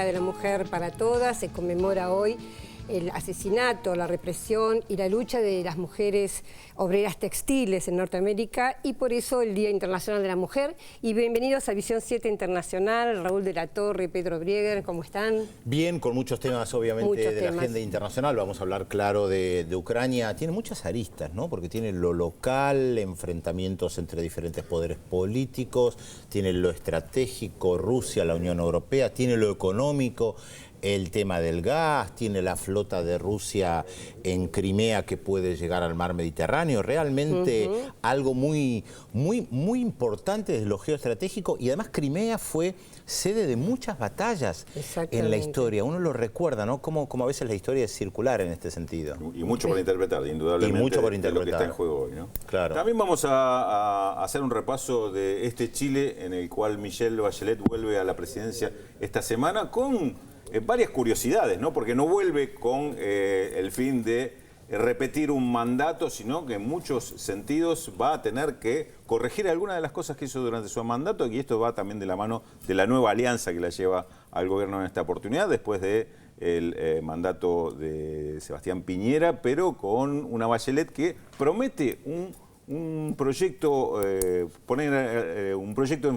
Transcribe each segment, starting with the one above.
Día de la Mujer para Todas. Se conmemora hoy el asesinato, la represión y la lucha de las mujeres obreras textiles en Norteamérica, y por eso el Día Internacional de la Mujer. Y bienvenidos a Visión 7 Internacional, Raúl de la Torre, Pedro Brieger, ¿cómo están? Bien, con muchos temas obviamente la agenda internacional. Vamos a hablar, claro, de Ucrania. Tiene muchas aristas, ¿no? Porque tiene lo local, enfrentamientos entre diferentes poderes políticos, tiene lo estratégico, Rusia, la Unión Europea, tiene lo económico, el tema del gas, tiene la flota de Rusia en Crimea que puede llegar al mar Mediterráneo. Realmente algo muy importante desde lo geoestratégico, y además Crimea fue sede de muchas batallas en la historia. Uno lo recuerda, ¿no? Como a veces la historia es circular en este sentido. Y mucho por interpretar, indudablemente. Y mucho por interpretar. De lo que está en juego hoy, ¿no? Claro. También vamos a hacer un repaso de este Chile en el cual Michelle Bachelet vuelve a la presidencia esta semana con varias curiosidades, ¿no? Porque no vuelve con el fin de repetir un mandato, sino que en muchos sentidos va a tener que corregir algunas de las cosas que hizo durante su mandato, y esto va también de la mano de la nueva alianza que la lleva al gobierno en esta oportunidad, después de el mandato de Sebastián Piñera, pero con una Bachelet que promete un proyecto, poner un proyecto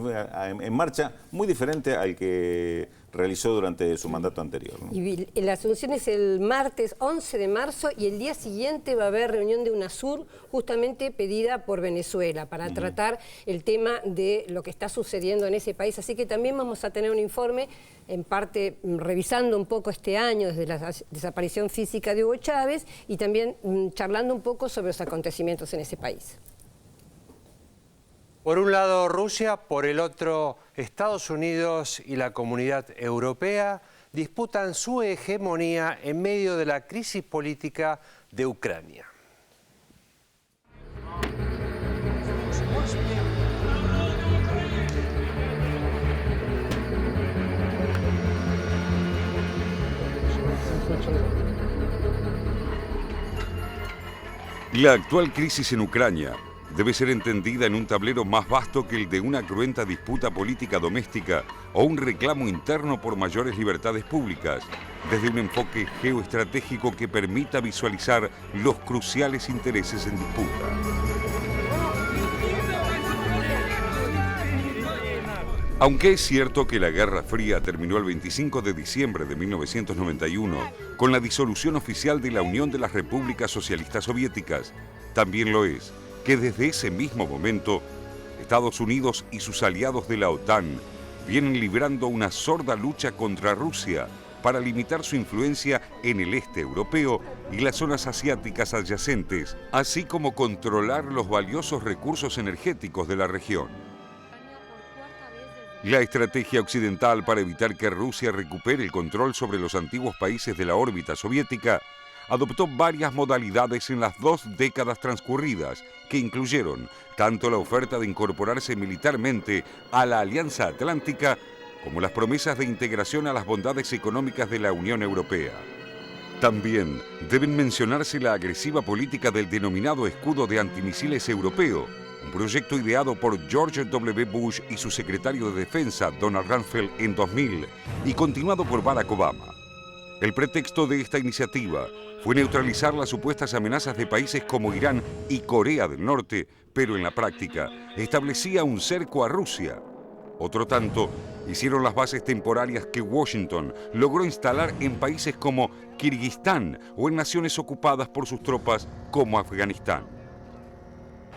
en marcha muy diferente al que realizó durante su mandato anterior, ¿no? Y la asunción es el martes 11 de marzo y el día siguiente va a haber reunión de UNASUR justamente pedida por Venezuela para tratar el tema de lo que está sucediendo en ese país. Así que también vamos a tener un informe, en parte revisando un poco este año desde la desaparición física de Hugo Chávez, y también charlando un poco sobre los acontecimientos en ese país. Por un lado Rusia, por el otro Estados Unidos y la Comunidad Europea disputan su hegemonía en medio de la crisis política de Ucrania. La actual crisis en Ucrania debe ser entendida en un tablero más vasto que el de una cruenta disputa política doméstica o un reclamo interno por mayores libertades públicas, desde un enfoque geoestratégico que permita visualizar los cruciales intereses en disputa. Aunque es cierto que la Guerra Fría terminó el 25 de diciembre de 1991 con la disolución oficial de la Unión de las Repúblicas Socialistas Soviéticas, también lo es que desde ese mismo momento, Estados Unidos y sus aliados de la OTAN vienen librando una sorda lucha contra Rusia para limitar su influencia en el este europeo y las zonas asiáticas adyacentes, así como controlar los valiosos recursos energéticos de la región. La estrategia occidental para evitar que Rusia recupere el control sobre los antiguos países de la órbita soviética adoptó varias modalidades en las 2 décadas transcurridas, que incluyeron tanto la oferta de incorporarse militarmente a la Alianza Atlántica como las promesas de integración a las bondades económicas de la Unión Europea. También deben mencionarse la agresiva política del denominado escudo de antimisiles europeo, un proyecto ideado por George W. Bush y su secretario de Defensa, Donald Rumsfeld, en 2000 y continuado por Barack Obama. El pretexto de esta iniciativa fue neutralizar las supuestas amenazas de países como Irán y Corea del Norte, pero en la práctica establecía un cerco a Rusia. Otro tanto hicieron las bases temporarias que Washington logró instalar en países como Kirguistán o en naciones ocupadas por sus tropas como Afganistán.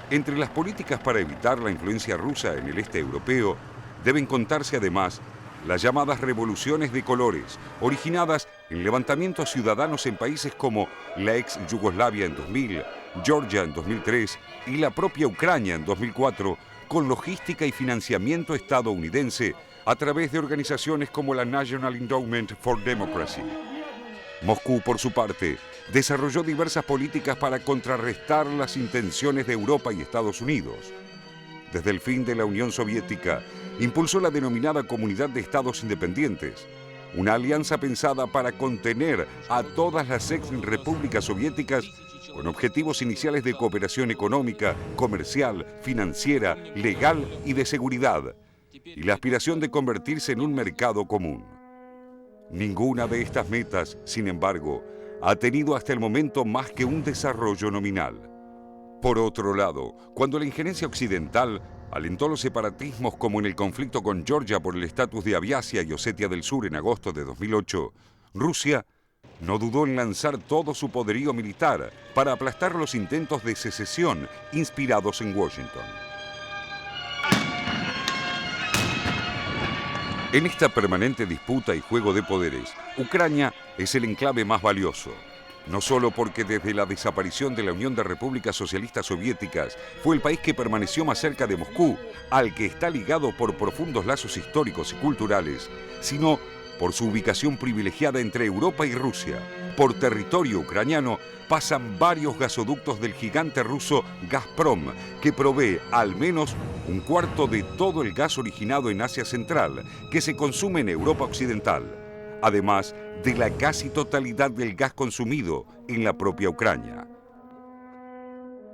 Entre las políticas para evitar la influencia rusa en el este europeo deben contarse además las llamadas revoluciones de colores, originadas en levantamientos ciudadanos en países como la ex Yugoslavia en 2000, Georgia en 2003 y la propia Ucrania en 2004, con logística y financiamiento estadounidense a través de organizaciones como la National Endowment for Democracy. Moscú, por su parte, desarrolló diversas políticas para contrarrestar las intenciones de Europa y Estados Unidos. Desde el fin de la Unión Soviética, impulsó la denominada Comunidad de Estados Independientes, una alianza pensada para contener a todas las ex-repúblicas soviéticas con objetivos iniciales de cooperación económica, comercial, financiera, legal y de seguridad, y la aspiración de convertirse en un mercado común. Ninguna de estas metas, sin embargo, ha tenido hasta el momento más que un desarrollo nominal. Por otro lado, cuando la injerencia occidental alentó los separatismos como en el conflicto con Georgia por el estatus de Abjasia y Osetia del Sur en agosto de 2008, Rusia no dudó en lanzar todo su poderío militar para aplastar los intentos de secesión inspirados en Washington. En esta permanente disputa y juego de poderes, Ucrania es el enclave más valioso. No solo porque desde la desaparición de la Unión de Repúblicas Socialistas Soviéticas fue el país que permaneció más cerca de Moscú, al que está ligado por profundos lazos históricos y culturales, sino por su ubicación privilegiada entre Europa y Rusia. Por territorio ucraniano pasan varios gasoductos del gigante ruso Gazprom, que provee al menos un cuarto de todo el gas originado en Asia Central, que se consume en Europa Occidental, además de la casi totalidad del gas consumido en la propia Ucrania.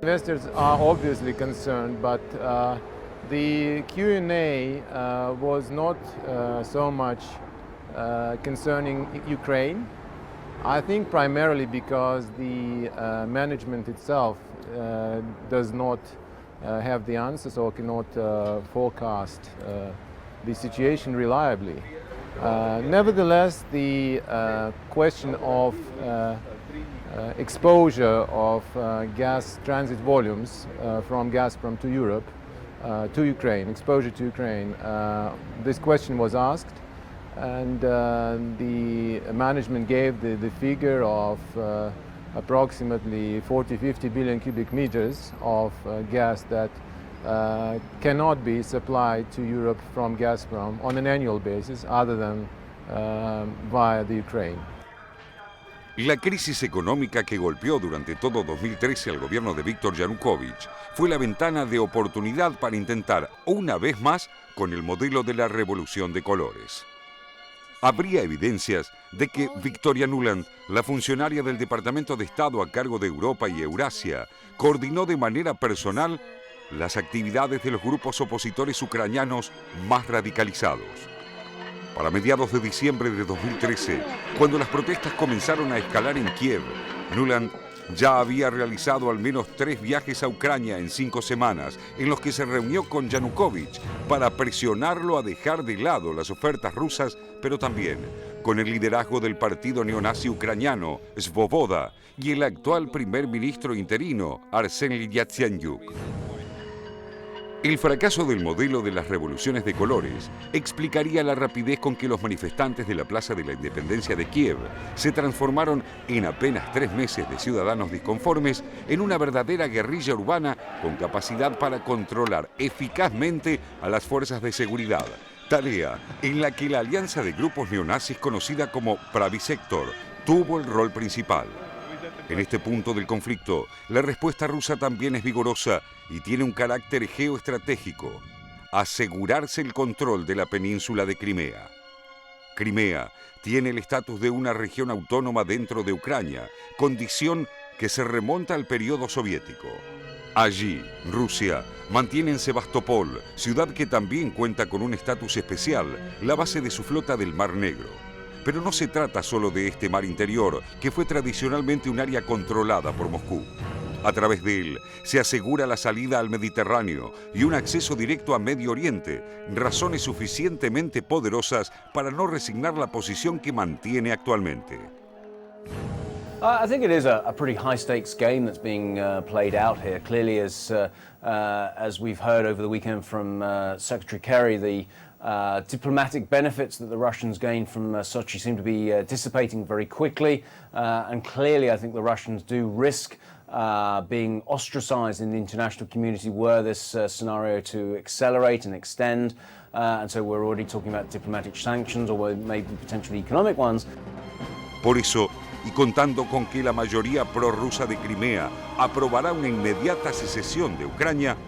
Investors are obviously concerned, but the Q&A was not so much concerning Ukraine. I think primarily because the management itself does not have the answers or cannot forecast the situation reliably. Nevertheless, the question of exposure of gas transit volumes from Gazprom to Europe, to Ukraine, exposure to Ukraine, this question was asked, and the management gave the figure of approximately 40-50 billion cubic meters of gas that cannot be supplied to Europe from Gazprom on an annual basis other than via the Ukraine. La crisis económica que golpeó durante todo 2013 al gobierno de Víktor Yanukovych fue la ventana de oportunidad para intentar una vez más con el modelo de la revolución de colores. Habría evidencias de que Victoria Nuland, la funcionaria del Departamento de Estado a cargo de Europa y Eurasia, coordinó de manera personal las actividades de los grupos opositores ucranianos más radicalizados. Para mediados de diciembre de 2013, cuando las protestas comenzaron a escalar en Kiev, Nuland ya había realizado al menos 3 viajes a Ucrania en 5 semanas, en los que se reunió con Yanukovych para presionarlo a dejar de lado las ofertas rusas, pero también con el liderazgo del partido neonazi ucraniano, Svoboda, y el actual primer ministro interino, Arseniy Yatsenyuk. El fracaso del modelo de las revoluciones de colores explicaría la rapidez con que los manifestantes de la Plaza de la Independencia de Kiev se transformaron en apenas 3 meses de ciudadanos disconformes en una verdadera guerrilla urbana con capacidad para controlar eficazmente a las fuerzas de seguridad, tarea en la que la alianza de grupos neonazis conocida como Pravý Sektor tuvo el rol principal. En este punto del conflicto, la respuesta rusa también es vigorosa y tiene un carácter geoestratégico: asegurarse el control de la península de Crimea. Crimea tiene el estatus de una región autónoma dentro de Ucrania, condición que se remonta al periodo soviético. Allí, Rusia mantiene en Sebastopol, ciudad que también cuenta con un estatus especial, la base de su flota del Mar Negro. Pero no se trata solo de este mar interior, que fue tradicionalmente un área controlada por Moscú. A través de él se asegura la salida al Mediterráneo y un acceso directo a Medio Oriente, razones suficientemente poderosas para no resignar la posición que mantiene actualmente. I think it is a pretty high-stakes game that's being played out here. Clearly, as we've heard over the weekend from Secretary Kerry, the diplomatic benefits that the Russians gained from Sochi seem to be dissipating very quickly, and clearly I think the Russians do risk being ostracized in the international community were this scenario to accelerate and extend, and so we're already talking about diplomatic sanctions or maybe potentially economic ones. Por eso, y contando con que la mayoría prorrusa de Crimea aprobará una inmediata secesión de Ucrania,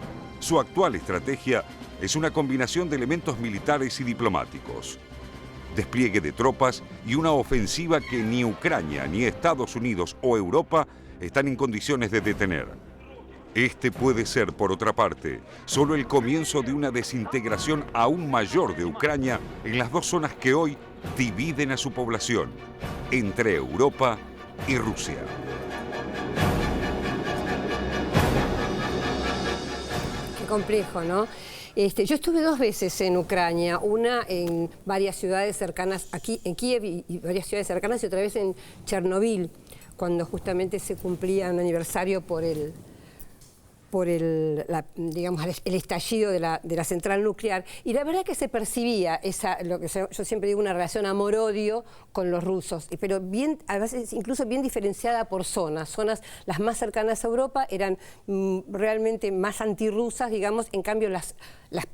su actual estrategia es una combinación de elementos militares y diplomáticos. Despliegue de tropas y una ofensiva que ni Ucrania, ni Estados Unidos o Europa están en condiciones de detener. Este puede ser, por otra parte, solo el comienzo de una desintegración aún mayor de Ucrania en las 2 zonas que hoy dividen a su población entre Europa y Rusia. Qué complejo, ¿no? Yo estuve 2 veces en Ucrania, una en varias ciudades cercanas, aquí en Kiev y varias ciudades cercanas, y otra vez en Chernobyl, cuando justamente se cumplía un aniversario por el estallido de la central nuclear. Y la verdad que se percibía lo que yo siempre digo, una relación amor-odio con los rusos, pero a veces incluso bien diferenciada por zonas. Zonas las más cercanas a Europa eran realmente más antirrusas, digamos, en cambio las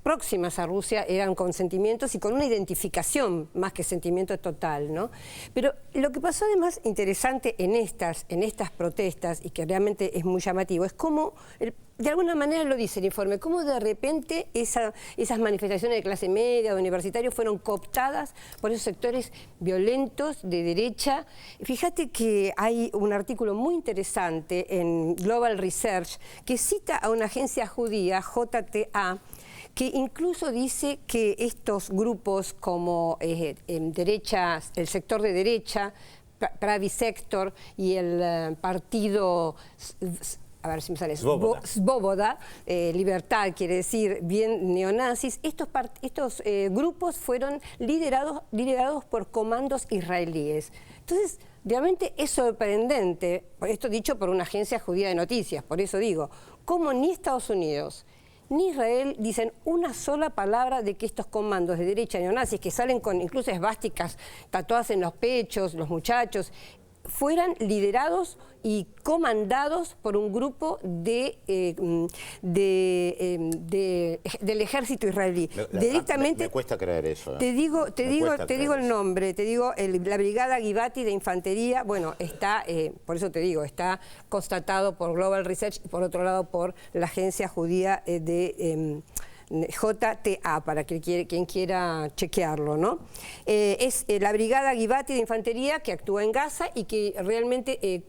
próximas a Rusia eran con sentimientos y con una identificación más que sentimiento total, ¿no? Pero lo que pasó además interesante en estas protestas, y que realmente es muy llamativo, es cómo, de alguna manera lo dice el informe, cómo de repente esas manifestaciones de clase media, de universitarios, fueron cooptadas por esos sectores violentos de derecha. Fíjate que hay un artículo muy interesante en Global Research que cita a una agencia judía, JTA, que incluso dice que estos grupos como el sector de derecha, Pravi Sector, y el partido, a ver si me sale, Svoboda, libertad, quiere decir bien neonazis, estos grupos fueron liderados por comandos israelíes. Entonces, realmente es sorprendente, esto dicho por una agencia judía de noticias, por eso digo, cómo ni Estados Unidos ni Israel dicen una sola palabra de que estos comandos de derecha neonazis, que salen con incluso esvásticas tatuadas en los pechos, los muchachos, fueran liderados y comandados por un grupo del ejército israelí. Directamente. Me cuesta creer eso. Te digo el nombre, la Brigada Givati de Infantería, bueno, está, por eso te digo, está constatado por Global Research y por otro lado por la agencia judía de JTA, para quien quiera chequearlo, ¿no? Es la Brigada Givati de Infantería que actúa en Gaza y que realmente,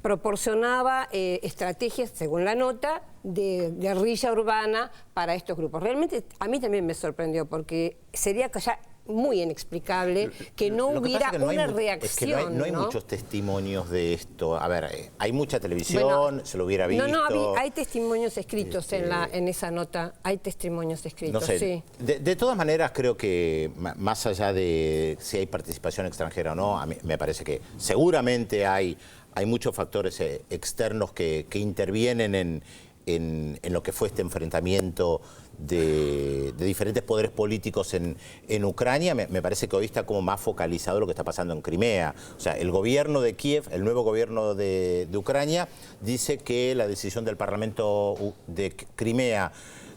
proporcionaba estrategias, según la nota, de guerrilla urbana para estos grupos. Realmente a mí también me sorprendió, porque sería ya muy inexplicable que no hubiera una reacción. Es que no hay muchos testimonios de esto. A ver, hay mucha televisión, se lo hubiera visto. No, hay testimonios escritos en esa nota, hay testimonios escritos, no sé, sí. De todas maneras, creo que más allá de si hay participación extranjera o no, a mí me parece que seguramente hay muchos factores externos que intervienen en lo que fue este enfrentamiento de diferentes poderes políticos en Ucrania. Me parece que hoy está como más focalizado lo que está pasando en Crimea. O sea, el gobierno de Kiev, el nuevo gobierno de Ucrania, dice que la decisión del Parlamento de Crimea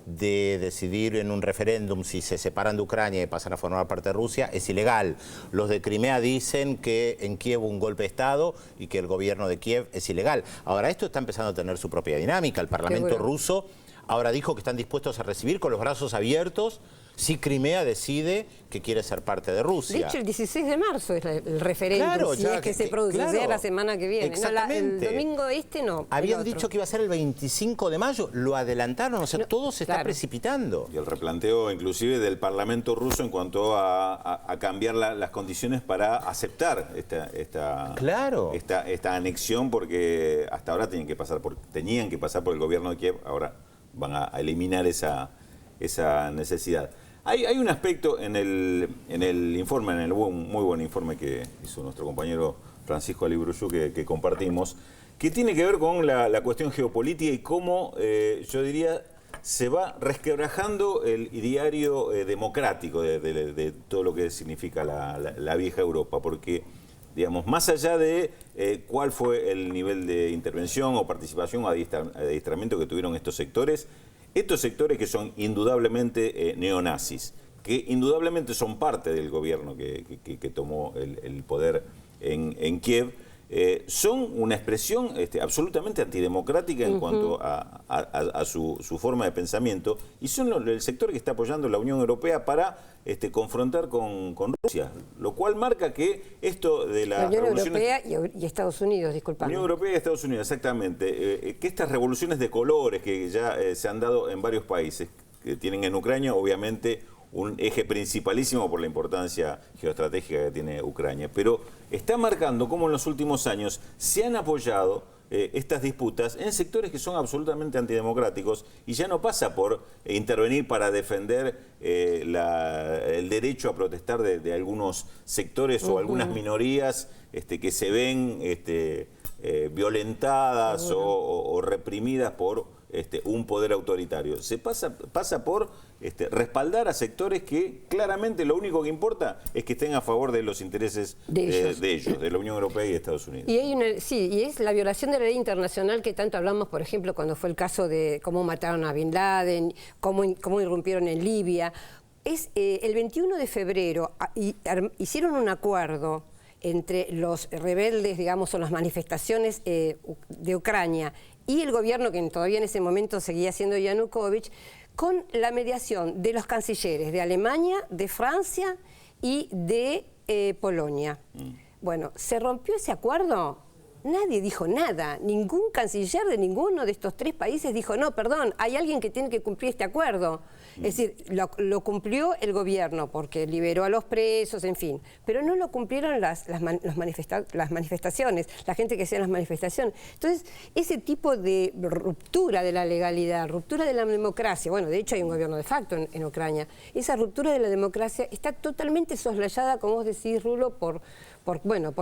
de decidir en un referéndum si se separan de Ucrania y pasan a formar parte de Rusia es ilegal. Los de Crimea dicen que en Kiev hubo un golpe de Estado y que el gobierno de Kiev es ilegal. Ahora esto está empezando a tener su propia dinámica. El Parlamento ruso ahora dijo que están dispuestos a recibir con los brazos abiertos si Crimea decide que quiere ser parte de Rusia. De hecho, el 16 de marzo es el referéndum, claro, si es que se produce, sea la semana que viene. Exactamente. El domingo no. Habían dicho que iba a ser el 25 de mayo, lo adelantaron, o sea, todo se está precipitando. Y el replanteo inclusive del Parlamento ruso en cuanto a cambiar las condiciones para aceptar esta anexión, porque hasta ahora tenían que pasar por el gobierno de Kiev, ahora van a eliminar esa necesidad. Hay un aspecto en el informe, muy buen informe que hizo nuestro compañero Francisco Alibruyú, que compartimos, que tiene que ver con la cuestión geopolítica y cómo, yo diría, se va resquebrajando el ideario democrático de todo lo que significa la vieja Europa, porque, digamos, más allá de cuál fue el nivel de intervención o participación o adiestramiento que tuvieron estos sectores que son indudablemente neonazis, que indudablemente son parte del gobierno que tomó el poder en Kiev, son una expresión absolutamente antidemocrática en cuanto a su forma de pensamiento, y son el sector que está apoyando la Unión Europea para confrontar con Rusia, lo cual marca que esto de la Unión Europea y Estados Unidos, disculpame. Unión Europea y Estados Unidos, exactamente. Que estas revoluciones de colores que ya se han dado en varios países, que tienen en Ucrania, obviamente, un eje principalísimo por la importancia geoestratégica que tiene Ucrania. Pero está marcando cómo en los últimos años se han apoyado estas disputas en sectores que son absolutamente antidemocráticos, y ya no pasa por intervenir para defender el derecho a protestar de algunos sectores o algunas minorías que se ven violentadas o reprimidas por un poder autoritario. Se pasa por respaldar a sectores que claramente lo único que importa es que estén a favor de los intereses de ellos, de la Unión Europea y de Estados Unidos. Y y es la violación de la ley internacional que tanto hablamos, por ejemplo, cuando fue el caso de cómo mataron a Bin Laden, cómo irrumpieron en Libia. El 21 de febrero hicieron un acuerdo entre los rebeldes, digamos, o las manifestaciones de Ucrania y el gobierno, que todavía en ese momento seguía siendo Yanukovych, con la mediación de los cancilleres de Alemania, de Francia y de Polonia. Bueno, ¿se rompió ese acuerdo? Nadie dijo nada, ningún canciller de ninguno de estos tres países dijo, no, perdón, hay alguien que tiene que cumplir este acuerdo. Es decir, lo cumplió el gobierno porque liberó a los presos, en fin, pero no lo cumplieron las manifestaciones, la gente que hacía las manifestaciones. Entonces, ese tipo de ruptura de la legalidad, ruptura de la democracia, bueno, de hecho hay un gobierno de facto en Ucrania, esa ruptura de la democracia está totalmente soslayada, como vos decís, Rulo, por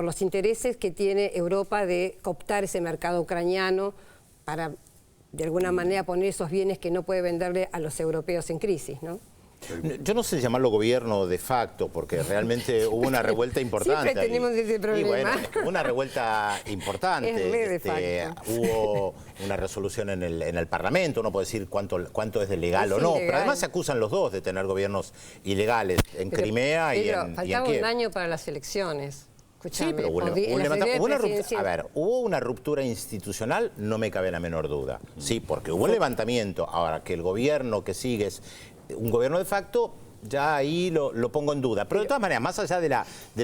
los intereses que tiene Europa de cooptar ese mercado ucraniano para, de alguna manera, poner esos bienes que no puede venderle a los europeos en crisis, ¿no? Yo no sé llamarlo gobierno de facto, porque realmente hubo una revuelta importante. Siempre tenemos ese problema. Y bueno, hubo una revuelta importante. Es de facto. Hubo una resolución en el Parlamento, uno puede decir cuánto es de legal o no, pero además se acusan los dos de tener gobiernos ilegales en Crimea y en Kiev. Faltaba un año para las elecciones. Escuchame, sí, pero hubo una ruptura institucional, no me cabe la menor duda. Sí, porque hubo un levantamiento. Ahora, que el gobierno que sigue es un gobierno de facto, ya ahí lo pongo en duda. Pero de todas maneras, más allá de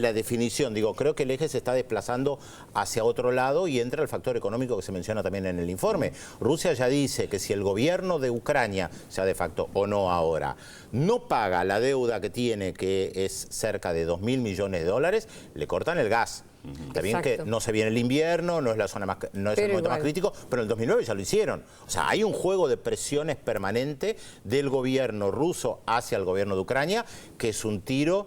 la definición, digo, creo que el eje se está desplazando hacia otro lado y entra el factor económico que se menciona también en el informe. Rusia ya dice que si el gobierno de Ucrania, sea de facto o no ahora, no paga la deuda que tiene, que es cerca de 2.000 millones de dólares, le cortan el gas. Está bien que no se viene el invierno, no es la zona no es el momento más crítico, pero en el 2009 ya lo hicieron. O sea, hay un juego de presiones permanente del gobierno ruso hacia el gobierno de Ucrania, que es un tiro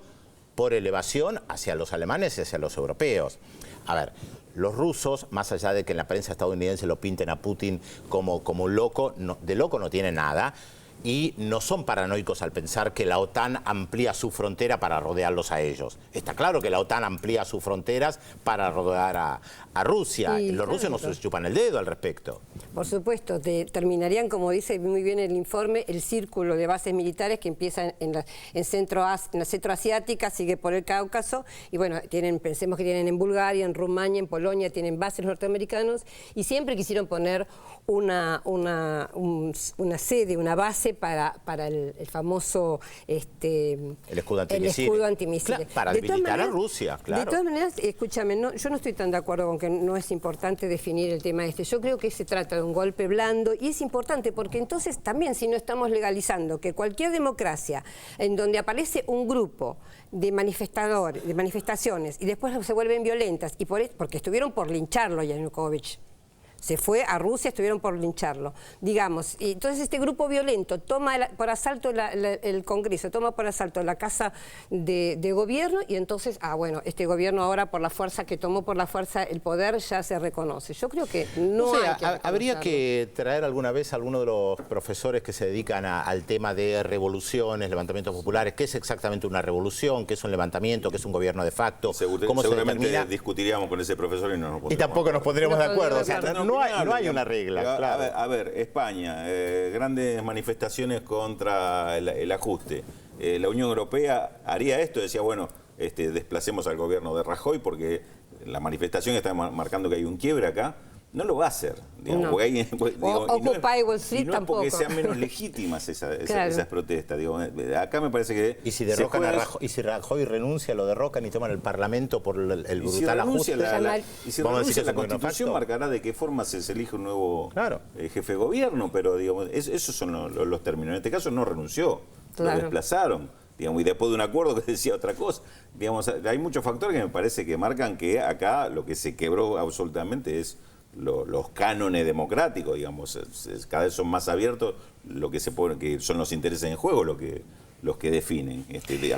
por elevación hacia los alemanes y hacia los europeos. A ver, los rusos, más allá de que en la prensa estadounidense lo pinten a Putin como un loco, de loco no tiene nada. Y no son paranoicos al pensar que la OTAN amplía su frontera para rodearlos a ellos. Está claro que la OTAN amplía sus fronteras para rodear a Rusia. Y los rusos no se chupan el dedo al respecto. Por supuesto, terminarían, como dice muy bien el informe, el círculo de bases militares que empieza en la Centro Asiática, sigue por el Cáucaso, y bueno, pensemos que tienen en Bulgaria, en Rumania, en Polonia, tienen bases norteamericanos, y siempre quisieron poner una sede, una base para el famoso el escudo antimisil. Claro, para debilitar a Rusia, claro. De todas maneras, escúchame, yo no estoy tan de acuerdo con que no es importante definir el tema este. Yo creo que se trata de un golpe blando y es importante porque entonces también, si no estamos legalizando que cualquier democracia en donde aparece un grupo de manifestaciones y después se vuelven violentas y porque estuvieron por lincharlo Yanukovych. Se fue a Rusia, estuvieron por lincharlo. Digamos, y entonces este grupo violento toma por asalto el Congreso, toma por asalto la Casa de Gobierno y entonces, bueno, este gobierno ahora por la fuerza que tomó por la fuerza el poder ya se reconoce. Yo creo que habría que traer alguna vez a alguno de los profesores que se dedican al tema de revoluciones, levantamientos populares, qué es exactamente una revolución, qué es un levantamiento, qué es un gobierno de facto, cómo seguramente discutiríamos con ese profesor y tampoco nos pondríamos de acuerdo. O sea, no hay una regla, claro. A ver, España, grandes manifestaciones contra el ajuste. La Unión Europea haría esto, decía, bueno, desplacemos al gobierno de Rajoy porque la manifestación está marcando que hay un quiebre acá. No lo va a hacer. Digamos, no. Occupy Wall Street no tampoco. Es porque sean menos legítimas esas protestas. Digo, acá me parece que... Y si derrocan y si Rajoy renuncia, lo derrocan y toman el Parlamento por el brutal ajuste. Y si renuncia la Constitución marcará de qué forma se elige un nuevo jefe de gobierno, pero digamos, esos son los términos. En este caso no renunció, lo desplazaron. digamos, y después de un acuerdo que decía otra cosa. Digamos, hay muchos factores que me parece que marcan que acá lo que se quebró absolutamente es los cánones democráticos, digamos, cada vez son más abiertos lo que se pone, que son los intereses en juego los que definen.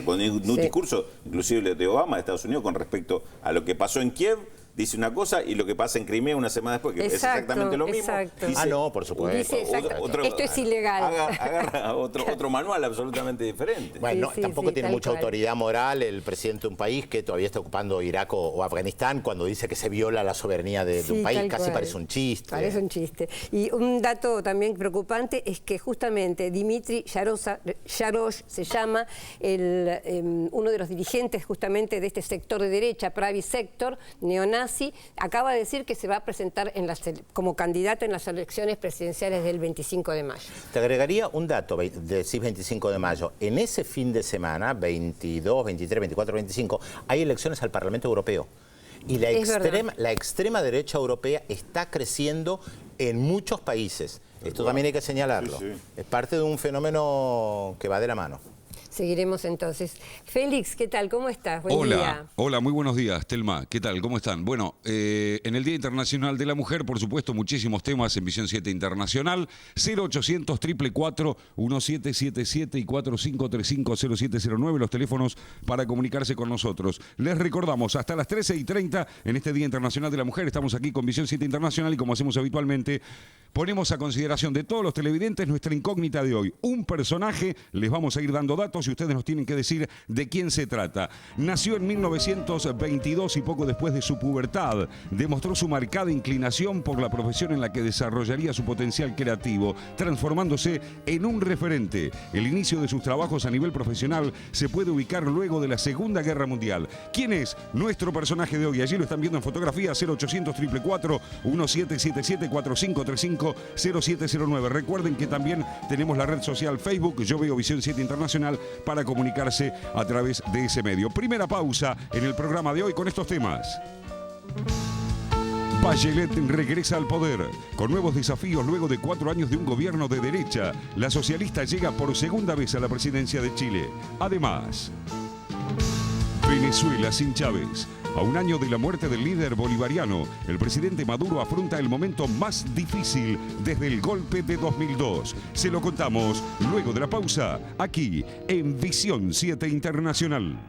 Con un discurso, inclusive de Obama de Estados Unidos, con respecto a lo que pasó en Kiev, dice una cosa y lo que pasa en Crimea una semana después, que es exactamente lo mismo. Dice, no, por supuesto. Dice, esto es ilegal. Agarra otro manual absolutamente diferente. Bueno, sí, tampoco sí, tiene tal mucha cual. autoridad moral el presidente de un país que todavía está ocupando Irak o Afganistán cuando dice que se viola la soberanía de un país. Casi parece un chiste. Parece un chiste. Y un dato también preocupante es que justamente Dmitry Yarosh se llama uno de los dirigentes justamente de este sector de derecha, Pravi Sector, neonazi, acaba de decir que se va a presentar como candidato en las elecciones presidenciales del 25 de mayo. Te agregaría un dato, decís 25 de mayo. En ese fin de semana, 22, 23, 24, 25, hay elecciones al Parlamento Europeo. Y la extrema derecha europea está creciendo en muchos países. Esto también hay que señalarlo. Sí, sí. Es parte de un fenómeno que va de la mano. Seguiremos entonces. Félix, ¿qué tal? ¿Cómo estás? Buen día. Hola, muy buenos días, Telma. ¿Qué tal? ¿Cómo están? Bueno, en el Día Internacional de la Mujer, por supuesto, muchísimos temas en Visión 7 Internacional. 0800 444 1777 y 4535-0709, los teléfonos para comunicarse con nosotros. Les recordamos, hasta las 13:30 en este Día Internacional de la Mujer, estamos aquí con Visión 7 Internacional y como hacemos habitualmente, ponemos a consideración de todos los televidentes nuestra incógnita de hoy. Un personaje, les vamos a ir dando datos y ustedes nos tienen que decir de quién se trata. Nació en 1922 y poco después de su pubertad demostró su marcada inclinación por la profesión en la que desarrollaría su potencial creativo, transformándose en un referente. El inicio de sus trabajos a nivel profesional se puede ubicar luego de la Segunda Guerra Mundial. ¿Quién es nuestro personaje de hoy? Allí lo están viendo en fotografía. 0800 444 1777 4535-0709. Recuerden que también tenemos la red social Facebook, Yo Veo Visión 7 Internacional, para comunicarse a través de ese medio. Primera pausa en el programa de hoy con estos temas. Bachelet regresa al poder. Con nuevos desafíos luego de 4 años de un gobierno de derecha, la socialista llega por segunda vez a la presidencia de Chile. Además, Venezuela sin Chávez. A un año de la muerte del líder bolivariano, el presidente Maduro afronta el momento más difícil desde el golpe de 2002. Se lo contamos luego de la pausa, aquí en Visión 7 Internacional.